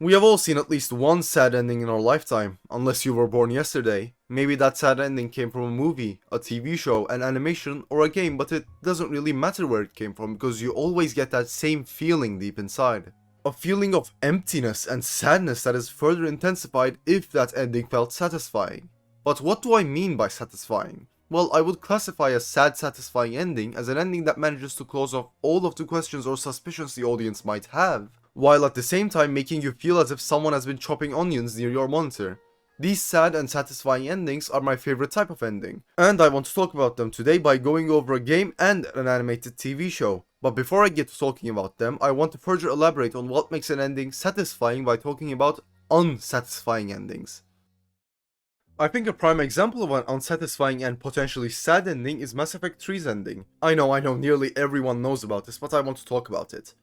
We have all seen at least one sad ending in our lifetime, unless you were born yesterday. Maybe that sad ending came from a movie, a TV show, an animation, or a game, but it doesn't really matter where it came from because you always get that same feeling deep inside. A feeling of emptiness and sadness that is further intensified if that ending felt satisfying. But what do I mean by satisfying? Well, I would classify a sad satisfying ending as an ending that manages to close off all of the questions or suspicions the audience might have, while at the same time making you feel as if someone has been chopping onions near your monitor. These sad and satisfying endings are my favorite type of ending, and I want to talk about them today by going over a game and an animated TV show. But before I get to talking about them, I want to further elaborate on what makes an ending satisfying by talking about unsatisfying endings. I think a prime example of an unsatisfying and potentially sad ending is Mass Effect 3's ending. I know, nearly everyone knows about this, but I want to talk about it.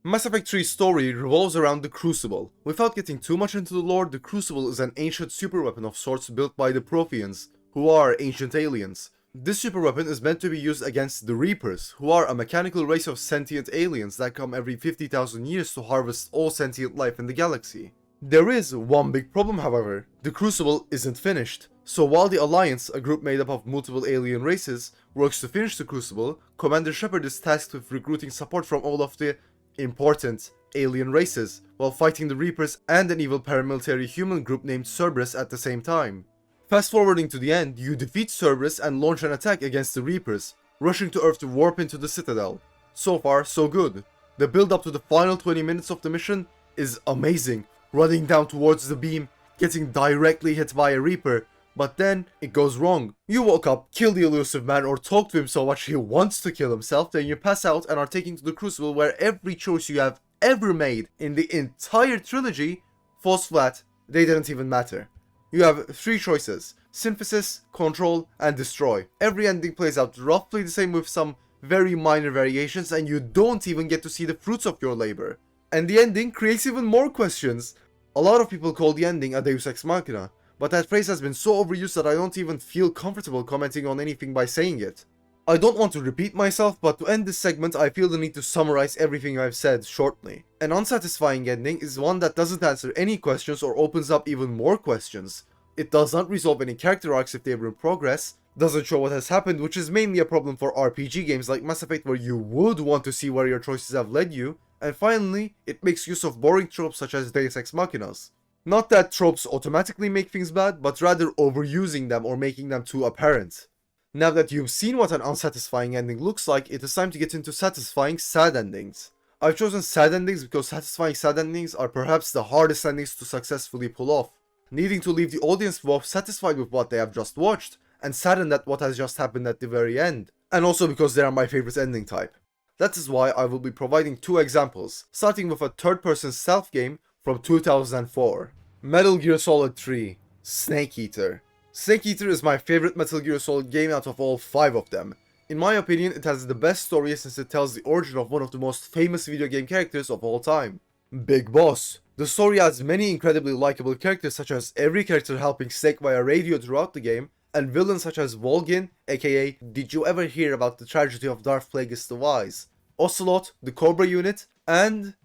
Mass Effect 3's story revolves around the Crucible. Without getting too much into the lore, the Crucible is an ancient superweapon of sorts built by the Protheans, who are ancient aliens. This superweapon is meant to be used against the Reapers, who are a mechanical race of sentient aliens that come every 50,000 years to harvest all sentient life in the galaxy. There is one big problem, however. The Crucible isn't finished. So while the Alliance, a group made up of multiple alien races, works to finish the Crucible, Commander Shepard is tasked with recruiting support from all of the important alien races, while fighting the Reapers and an evil paramilitary human group named Cerberus at the same time. Fast forwarding to the end, you defeat Cerberus and launch an attack against the Reapers, rushing to Earth to warp into the Citadel. So far, so good. The build up to the final 20 minutes of the mission is amazing, running down towards the beam, getting directly hit by a Reaper, but then it goes wrong. You woke up, kill the elusive man, or talk to him so much he wants to kill himself, then you pass out and are taken to the Crucible where every choice you have ever made in the entire trilogy falls flat. They didn't even matter. You have three choices: Synthesis, Control, and Destroy. Every ending plays out roughly the same with some very minor variations, and you don't even get to see the fruits of your labor. And the ending creates even more questions. A lot of people call the ending a Deus Ex Machina, but that phrase has been so overused that I don't even feel comfortable commenting on anything by saying it. I don't want to repeat myself, but to end this segment I feel the need to summarize everything I've said shortly. An unsatisfying ending is one that doesn't answer any questions or opens up even more questions. It does not resolve any character arcs if they were in progress, doesn't show what has happened, which is mainly a problem for RPG games like Mass Effect where you would want to see where your choices have led you, and finally, it makes use of boring tropes such as Deus Ex Machinas. Not that tropes automatically make things bad, but rather overusing them or making them too apparent. Now that you've seen what an unsatisfying ending looks like, it is time to get into satisfying sad endings. I've chosen sad endings because satisfying sad endings are perhaps the hardest endings to successfully pull off, needing to leave the audience both satisfied with what they have just watched, and saddened at what has just happened at the very end, and also because they are my favorite ending type. That is why I will be providing two examples, starting with a third-person stealth game from 2004. Metal Gear Solid 3, Snake Eater. Snake Eater is my favorite Metal Gear Solid game out of all 5 of them. In my opinion, it has the best story since it tells the origin of one of the most famous video game characters of all time, Big Boss. The story has many incredibly likable characters such as every character helping Snake via radio throughout the game, and villains such as Volgin, aka Did You Ever Hear About the Tragedy of Darth Plagueis the Wise, Ocelot, the Cobra Unit, and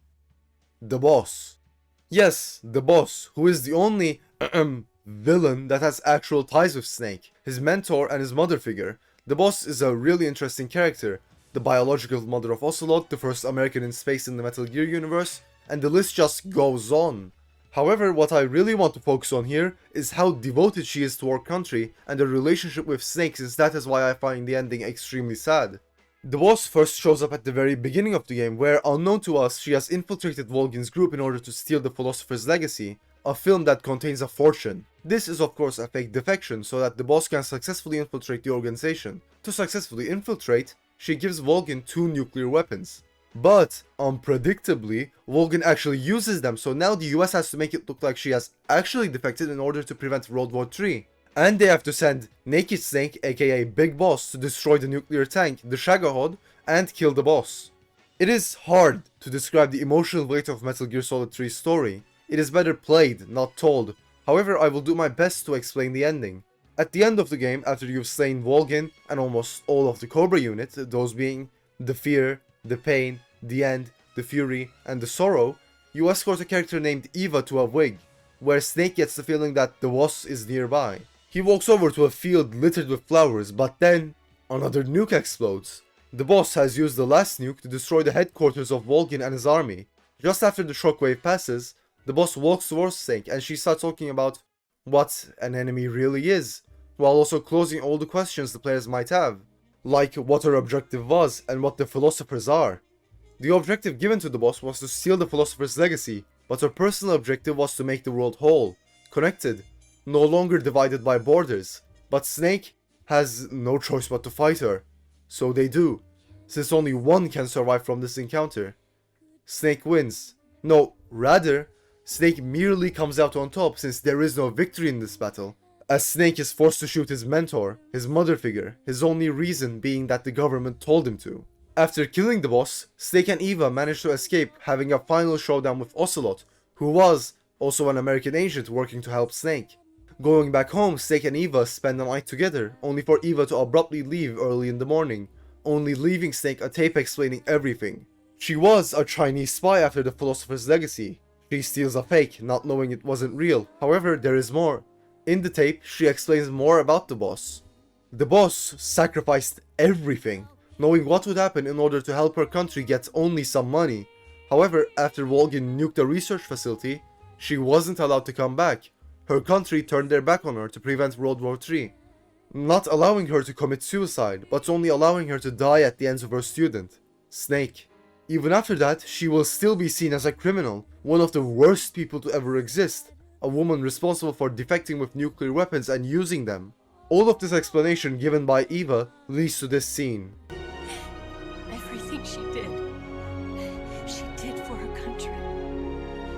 the Boss. Yes, the Boss, who is the only villain that has actual ties with Snake, his mentor and his mother figure. The Boss is a really interesting character, the biological mother of Ocelot, the first American in space in the Metal Gear universe, and the list just goes on. However, what I really want to focus on here is how devoted she is to our country and her relationship with Snake, since that is why I find the ending extremely sad. The Boss first shows up at the very beginning of the game where, unknown to us, she has infiltrated Volgin's group in order to steal the Philosopher's Legacy, a film that contains a fortune. This is of course a fake defection so that the Boss can successfully infiltrate the organization. To successfully infiltrate, she gives Volgin 2 nuclear weapons. But, unpredictably, Volgin actually uses them, so now the US has to make it look like she has actually defected in order to prevent World War III. And they have to send Naked Snake, aka Big Boss, to destroy the nuclear tank, the Shagohod, and kill the Boss. It is hard to describe the emotional weight of Metal Gear Solid 3's story. It is better played, not told. However, I will do my best to explain the ending. At the end of the game, after you've slain Volgin and almost all of the Cobra unit, those being the Fear, the Pain, the End, the Fury, and the Sorrow, You escort a character named Eva to a wig, where Snake gets the feeling that the boss is nearby. He walks over to a field littered with flowers, but then another nuke explodes. The boss has used the last nuke to destroy the headquarters of Volgin and his army. Just after the shockwave passes, the boss walks towards Snake and she starts talking about what an enemy really is, while also closing all the questions the players might have, like what her objective was and what the philosophers are. The objective given to the boss was to steal the philosopher's legacy, but her personal objective was to make the world whole, connected, no longer divided by borders. But Snake has no choice but to fight her. So they do, since only one can survive from this encounter. Snake wins. No, rather, Snake merely comes out on top since there is no victory in this battle, as Snake is forced to shoot his mentor, his mother figure, his only reason being that the government told him to. After killing the boss, Snake and Eva manage to escape, having a final showdown with Ocelot, who was also an American agent working to help Snake. Going back home, Snake and Eva spend the night together, only for Eva to abruptly leave early in the morning, only leaving Snake a tape explaining everything. She was a Chinese spy after the philosopher's legacy. She steals a fake, not knowing it wasn't real. However, there is more. In the tape, she explains more about the boss. The boss sacrificed everything, knowing what would happen in order to help her country get only some money. However, after Volgin nuked the research facility, she wasn't allowed to come back. Her country turned their back on her to prevent World War III, not allowing her to commit suicide, but only allowing her to die at the hands of her student, Snake. Even after that, she will still be seen as a criminal, one of the worst people to ever exist, a woman responsible for defecting with nuclear weapons and using them. All of this explanation given by Eva leads to this scene. Everything she did for her country.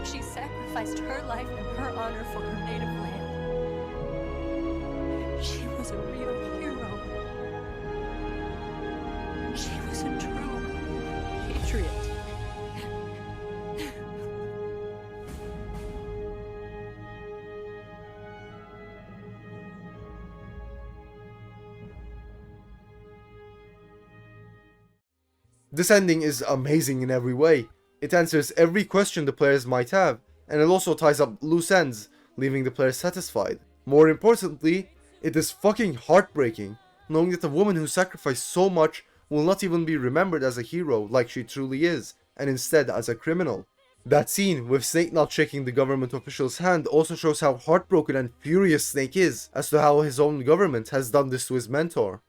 She sacrificed her life and her honor for her native land. She was a real hero. She was a true patriot. This ending is amazing in every way. It answers every question the players might have, and it also ties up loose ends, leaving the players satisfied. More importantly, it is fucking heartbreaking, knowing that a woman who sacrificed so much will not even be remembered as a hero like she truly is, and instead as a criminal. That scene with Snake not shaking the government official's hand also shows how heartbroken and furious Snake is as to how his own government has done this to his mentor.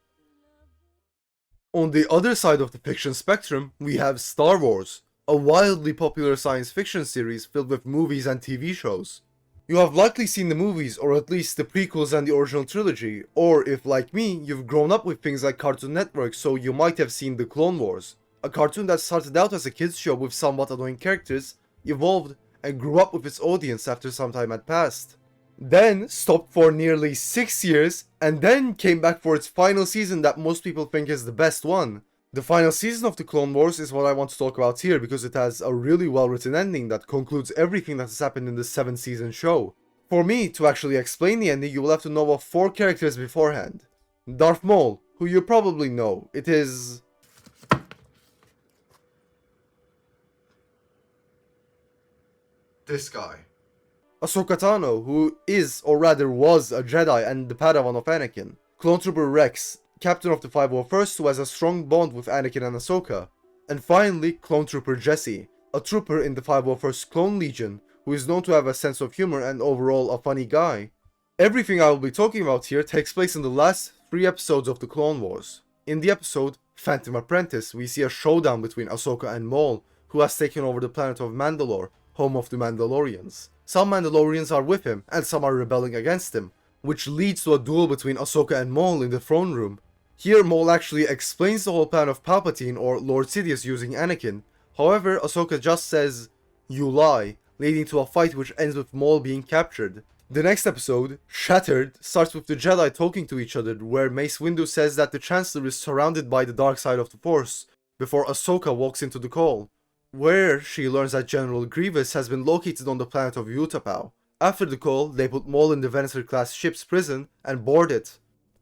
On the other side of the fiction spectrum, we have Star Wars, a wildly popular science fiction series filled with movies and TV shows. You have likely seen the movies, or at least the prequels and the original trilogy, or if like me, you've grown up with things like Cartoon Network, so you might have seen the Clone Wars, a cartoon that started out as a kids show with somewhat annoying characters, evolved, and grew up with its audience after some time had passed. Then stopped for nearly 6 years, and then came back for its final season that most people think is the best one. The final season of the Clone Wars is what I want to talk about here because it has a really well written ending that concludes everything that has happened in the 7-season show. For me to actually explain the ending, you will have to know of 4 characters beforehand. Darth Maul, who you probably know. It is this guy. Ahsoka Tano, who is, or rather was, a Jedi and the Padawan of Anakin. Clone Trooper Rex, captain of the 501st who has a strong bond with Anakin and Ahsoka. And finally, Clone Trooper Jesse, a trooper in the 501st Clone Legion, who is known to have a sense of humor and overall a funny guy. Everything I will be talking about here takes place in the last 3 episodes of the Clone Wars. In the episode Phantom Apprentice, we see a showdown between Ahsoka and Maul, who has taken over the planet of Mandalore, home of the Mandalorians. Some Mandalorians are with him, and some are rebelling against him, which leads to a duel between Ahsoka and Maul in the throne room. Here Maul actually explains the whole plan of Palpatine or Lord Sidious using Anakin. However, Ahsoka just says, "You lie," leading to a fight which ends with Maul being captured. The next episode, Shattered, starts with the Jedi talking to each other, where Mace Windu says that the Chancellor is surrounded by the dark side of the Force, before Ahsoka walks into the call, where she learns that General Grievous has been located on the planet of Utapau. After the call, they put Maul in the Venator-class ship's prison and board it.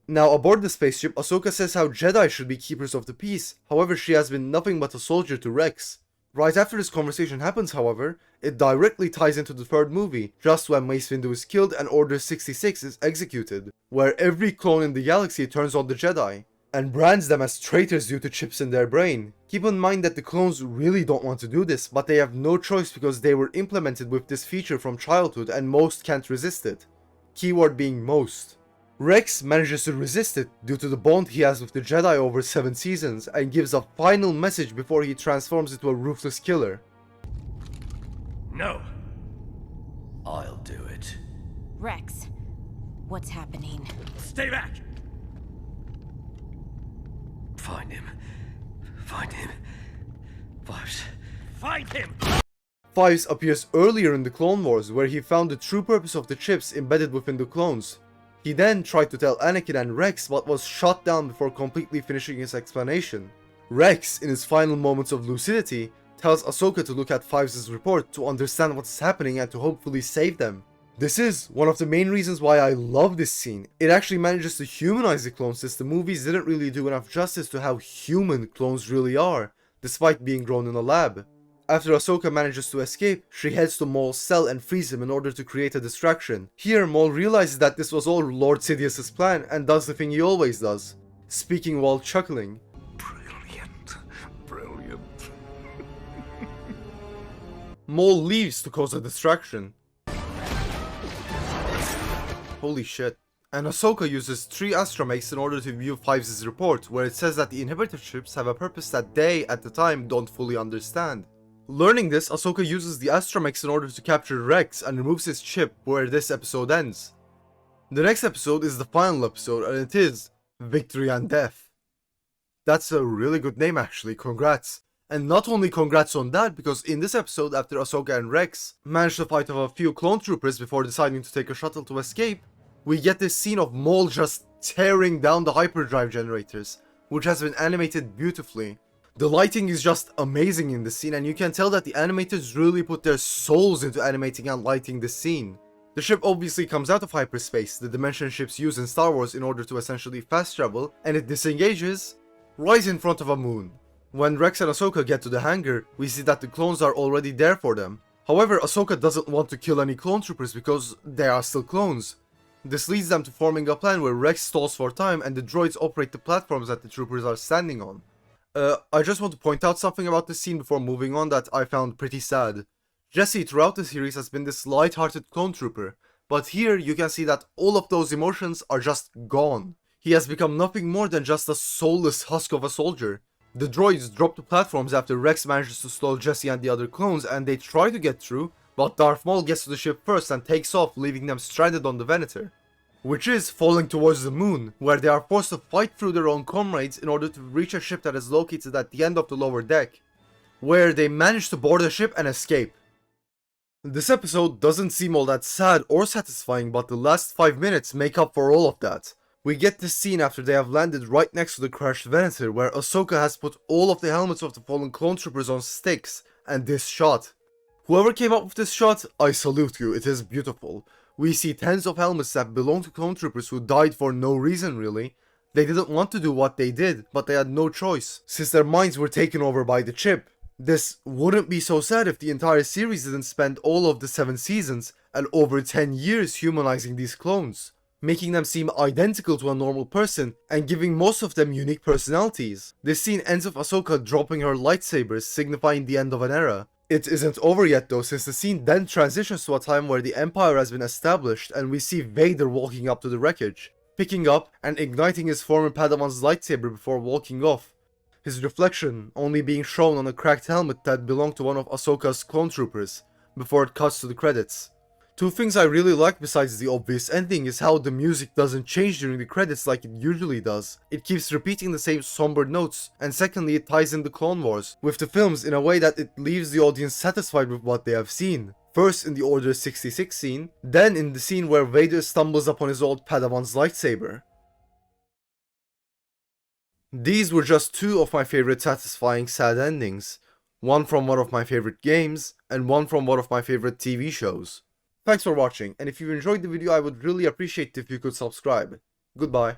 Now aboard the spaceship, Ahsoka says how Jedi should be keepers of the peace, however she has been nothing but a soldier to Rex. Right after this conversation happens, however, it directly ties into the third movie, just when Mace Windu is killed and Order 66 is executed, where every clone in the galaxy turns on the Jedi, and brands them as traitors due to chips in their brain. Keep in mind that the clones really don't want to do this, but they have no choice because they were implemented with this feature from childhood and most can't resist it. Keyword being most. Rex manages to resist it due to the bond he has with the Jedi over 7 seasons and gives a final message before he transforms into a ruthless killer. No. I'll do it. Rex, what's happening? Stay back! Find him. Find him. Fives. Find him! Fives appears earlier in the Clone Wars, where he found the true purpose of the chips embedded within the clones. He then tried to tell Anakin and Rex but was shot down before completely finishing his explanation. Rex, in his final moments of lucidity, tells Ahsoka to look at Fives' report to understand what's happening and to hopefully save them. This is one of the main reasons why I love this scene. It actually manages to humanize the clones, since the movies didn't really do enough justice to how human clones really are, despite being grown in a lab. After Ahsoka manages to escape, she heads to Maul's cell and frees him in order to create a distraction. Here, Maul realizes that this was all Lord Sidious's plan and does the thing he always does, speaking while chuckling. Brilliant. Brilliant. Maul leaves to cause a distraction. Holy shit. And Ahsoka uses 3 astromechs in order to view Fives' report, where it says that the inhibitor chips have a purpose that they, at the time, don't fully understand. Learning this, Ahsoka uses the astromechs in order to capture Rex and removes his chip, where this episode ends. The next episode is the final episode, and it is Victory and Death. That's a really good name actually, congrats. And not only congrats on that, because in this episode, after Ahsoka and Rex manage to fight off a few clone troopers before deciding to take a shuttle to escape, we get this scene of Maul just tearing down the hyperdrive generators, which has been animated beautifully. The lighting is just amazing in this scene, and you can tell that the animators really put their souls into animating and lighting this scene. The ship obviously comes out of hyperspace, the dimension ships use in Star Wars in order to essentially fast travel, and it disengages right in front of a moon. When Rex and Ahsoka get to the hangar, we see that the clones are already there for them. However, Ahsoka doesn't want to kill any clone troopers because they are still clones. This leads them to forming a plan where Rex stalls for time and the droids operate the platforms that the troopers are standing on. I just want to point out something about this scene before moving on that I found pretty sad. Jesse throughout the series has been this light-hearted clone trooper, but here you can see that all of those emotions are just gone. He has become nothing more than just a soulless husk of a soldier. The droids drop the platforms after Rex manages to stall Jesse and the other clones, and they try to get through, but Darth Maul gets to the ship first and takes off, leaving them stranded on the Venator, which is falling towards the moon, where they are forced to fight through their own comrades in order to reach a ship that is located at the end of the lower deck, where they manage to board the ship and escape. This episode doesn't seem all that sad or satisfying, but the last 5 minutes make up for all of that. We get this scene after they have landed right next to the crashed Venator, where Ahsoka has put all of the helmets of the fallen clone troopers on sticks, and this shot. Whoever came up with this shot, I salute you, it is beautiful. We see tens of helmets that belong to clone troopers who died for no reason really. They didn't want to do what they did, but they had no choice, since their minds were taken over by the chip. This wouldn't be so sad if the entire series didn't spend all of the 7 seasons and over 10 years humanizing these clones, making them seem identical to a normal person and giving most of them unique personalities. This scene ends with Ahsoka dropping her lightsabers, signifying the end of an era. It isn't over yet though, since the scene then transitions to a time where the Empire has been established and we see Vader walking up to the wreckage, picking up and igniting his former Padawan's lightsaber before walking off, his reflection only being shown on a cracked helmet that belonged to one of Ahsoka's clone troopers, before it cuts to the credits. 2 things I really like besides the obvious ending is how the music doesn't change during the credits like it usually does. It keeps repeating the same somber notes, and secondly it ties in the Clone Wars with the films in a way that it leaves the audience satisfied with what they have seen. First in the Order 66 scene, then in the scene where Vader stumbles upon his old Padawan's lightsaber. These were just 2 of my favorite satisfying sad endings. One from one of my favorite games, and one from one of my favorite TV shows. Thanks for watching, and if you enjoyed the video I would really appreciate if you could subscribe. Goodbye.